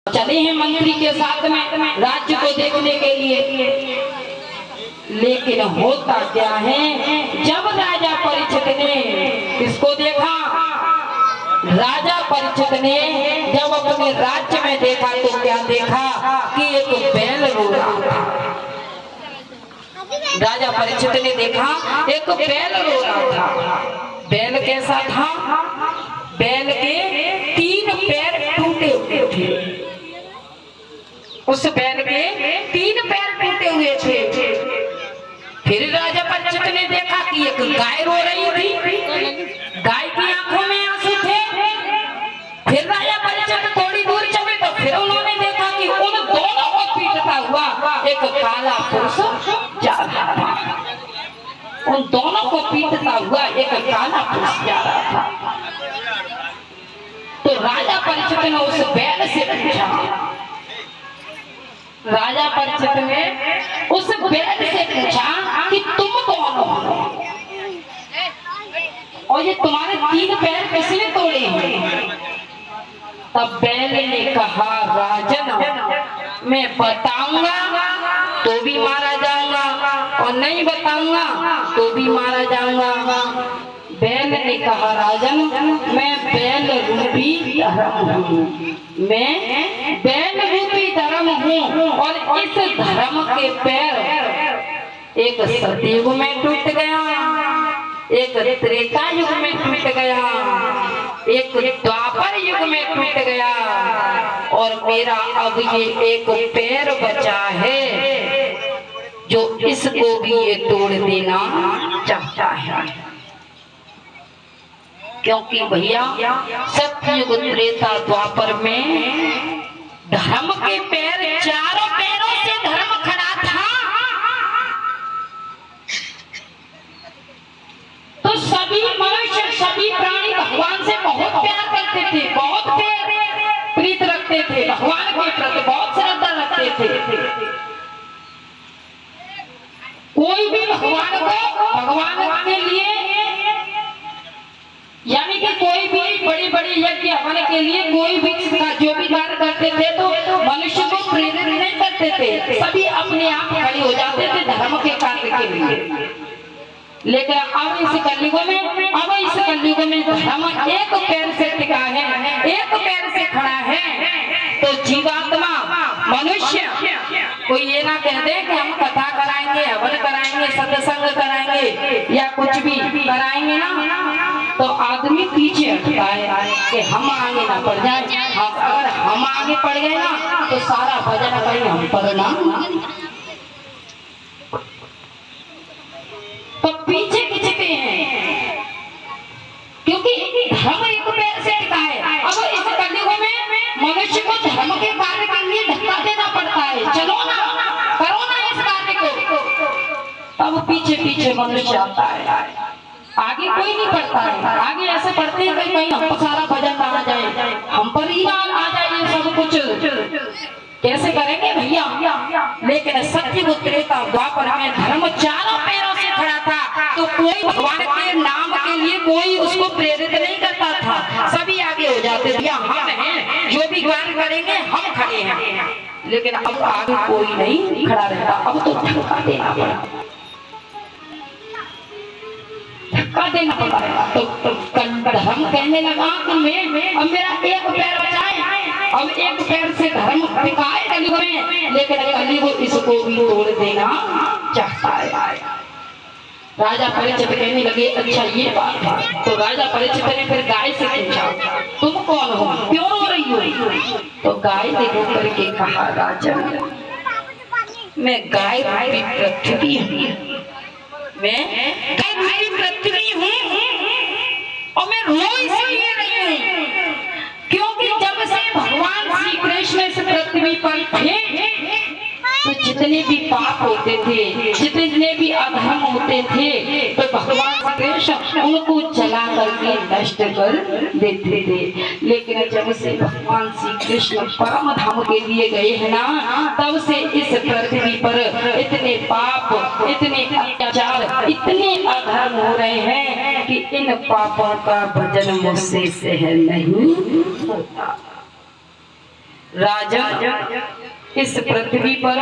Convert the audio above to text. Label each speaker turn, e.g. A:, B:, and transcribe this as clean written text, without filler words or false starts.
A: चले हैं मंत्री के साथ में राज्य को देखने के लिए। लेकिन होता क्या है, जब राजा परीक्षित ने किसको देखा, राजा परीक्षित ने जब अपने राज्य में देखा तो क्या देखा कि एक बैल रो रहा था। राजा परीक्षित ने देखा एक बैल रो रहा था। बैल कैसा था, बैल के 3 पैर टूटे हुए थे। उस बैल के 3 पैर टूटे हुए थे। फिर राजा परीक्षित ने देखा कि एक गाय रो रही थी, गाय की आंखों में आंसू थे। फिर राजा परीक्षित थोड़ी दूर चले तो फिर उन्होंने देखा कि उन दोनों को पीटता हुआ एक काला पुरुष जा रहा था। उन दोनों को पीटता हुआ एक काला पुरुष जा रहा था। तो राजा परीक्षित ने उस बैल से पूछा, राजा परीक्षित ने उस बैल से पूछा कि तुम कौन हो और ये तुम्हारे 3 पैर किसने तोड़े हैं। तब बैल ने कहा, राजन मैं बताऊंगा तो भी मारा जाऊंगा और नहीं बताऊंगा तो भी मारा जाऊंगा। बैल ने कहा, राजन मैं बैल रूपी धर्म हूँ, मैं बैल रूपी धर्म हूँ और इस धर्म के पैर एक सतयुग में टूट गया, एक त्रेता युग में टूट गया, एक द्वापर युग में टूट गया और मेरा अब ये एक पैर बचा है जो इसको भी ये तोड़ देना चाहता है। क्योंकि भैया सतयुग त्रेता द्वापर में धर्म के पैर, चारों पैरों से धर्म खड़ा था। तो सभी मनुष्य, सभी प्राणी भगवान से बहुत प्यार करते थे, बहुत प्रीत रखते थे, भगवान के प्रति बहुत श्रद्धा रखते थे। कोई भी भगवान के लिए यानी कि कोई भी बड़ी बड़ी यज्ञ हवन के लिए कोई भी जो भी कार्य करते थे तो मनुष्य को प्रेरित नहीं करते थे, सभी अपने आप खड़े हो जाते थे धर्म के कार्य के लिए। लेकिन अब इस कलयुग में धर्म एक पैर से टिका है, एक पैर से खड़ा है। तो जीवात्मा मनुष्य कोई ये ना कह दे कि हम कथा कराएंगे, हवन कराएंगे, सत्संग कराएंगे या कुछ भी कराएंगे ना, तो आदमी पीछे हटता है कि हम आगे ना पड़ जाए। अगर हम आगे पड़ गए ना तो सारा भजन कहीं हम पर ना, तो पीछे खिंचते हैं क्योंकि धर्म एक पैर से टिका है। अब इस कलयुग में मनुष्य को धर्म के कार्य के लिए धक्का देना पड़ता है, चलो ना, करो ना इस कार्य को, तब पीछे पीछे मनुष्य आता है, आगे कोई नहीं पढ़ता है। आगे ऐसे पढ़ते हैं कहीं हम पर सारा भजन आ जाए, हम पर ही आ जाए ये सब कुछ, कैसे करेंगे भैया। लेकिन सतयुग त्रेता द्वापर में धर्म चारों पैरों से खड़ा था, तो कोई भगवान के नाम के लिए कोई उसको प्रेरित नहीं करता था, सभी आगे हो जाते थे, हम हैं जो भी कार्य करेंगे हम खड़े हैं। लेकिन अब आगे कोई नहीं खड़ा रहता, अब तो धक्का देना पड़ा, धक्का देना पड़ा। तो धर्म कहने लगा कि अब मेरा एक पैर बचा है, अब एक पैर से धर्म टिका है कलयुग में, लेकिन कलयुग इसको भी तोड़ देना चाहता है। राजा परीक्षित कहने लगे, अच्छा ये बात है। तो राजा परीक्षित ने फिर गाय से पूछा, तुम कौन हो, क्यों रो रही हो। तो गाय ने रो करके कहा, राजा मैं गाय रूपी पृथ्वी हूँ, मैं गाय रूपी पृथ्वी हूँ और मैं रो इसलिए रही हूँ क्योंकि जब से भगवान श्री कृष्ण इस पृथ्वी पर थे तो जितने भी पाप होते थे, जितने भी अधर्म होते थे, तो भगवान श्री कृष्ण उनको जला करके नष्ट कर देते थे। लेकिन जब से भगवान श्री कृष्ण परम धाम के लिए गए हैं ना, तब से इस पृथ्वी पर इतने पाप, इतने अत्याचार, इतने अधर्म हो रहे हैं कि इन पापों का भजन मुझसे सहन नहीं होता। राजा इस पृथ्वी पर